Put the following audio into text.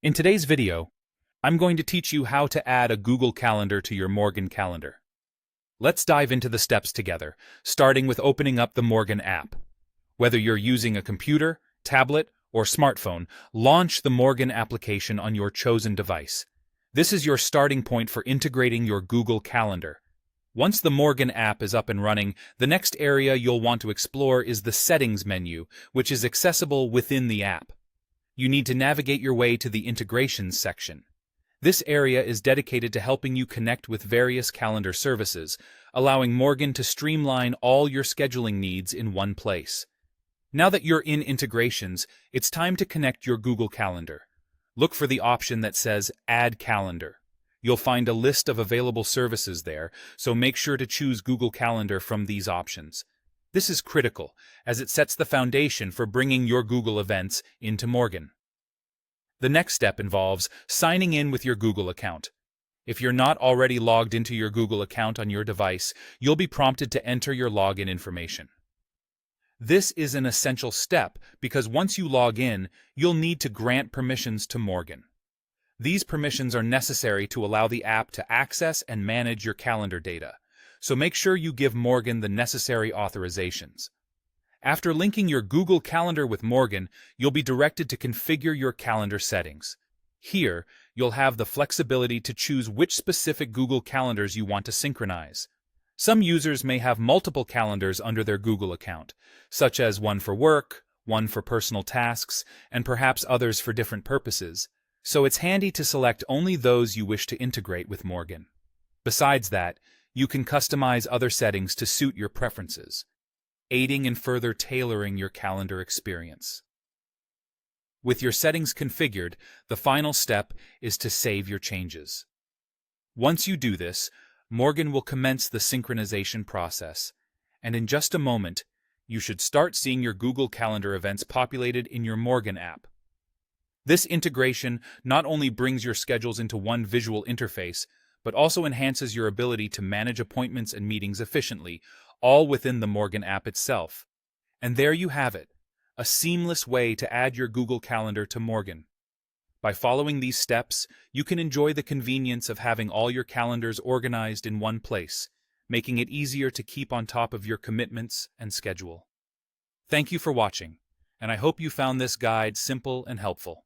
In today's video, I'm going to teach you how to add a Google Calendar to your Morgen Calendar. Let's dive into the steps together, starting with opening up the Morgen app. Whether you're using a computer, tablet, or smartphone, launch the Morgen application on your chosen device. This is your starting point for integrating your Google Calendar. Once the Morgen app is up and running, the next area you'll want to explore is the Settings menu, which is accessible within the app. You need to navigate your way to the Integrations section. This area is dedicated to helping you connect with various calendar services, allowing Morgen to streamline all your scheduling needs in one place. Now that you're in Integrations, it's time to connect your Google Calendar. Look for the option that says Add Calendar. You'll find a list of available services there, so make sure to choose Google Calendar from these options. This is critical, as it sets the foundation for bringing your Google events into Morgen. The next step involves signing in with your Google account. If you're not already logged into your Google account on your device, you'll be prompted to enter your login information. This is an essential step because once you log in, you'll need to grant permissions to Morgen. These permissions are necessary to allow the app to access and manage your calendar data, so make sure you give Morgen the necessary authorizations. After linking your Google Calendar with Morgen, you'll be directed to configure your calendar settings. Here, you'll have the flexibility to choose which specific Google Calendars you want to synchronize. Some users may have multiple calendars under their Google account, such as one for work, one for personal tasks, and perhaps others for different purposes, so it's handy to select only those you wish to integrate with Morgen. Besides that, you can customize other settings to suit your preferences, aiding in further tailoring your calendar experience. With your settings configured, the final step is to save your changes. Once you do this, Morgen will commence the synchronization process, and in just a moment, you should start seeing your Google Calendar events populated in your Morgen app. This integration not only brings your schedules into one visual interface, but also enhances your ability to manage appointments and meetings efficiently, all within the Morgen app itself. And there you have it, a seamless way to add your Google Calendar to Morgen. By following these steps, you can enjoy the convenience of having all your calendars organized in one place, making it easier to keep on top of your commitments and schedule. Thank you for watching, and I hope you found this guide simple and helpful.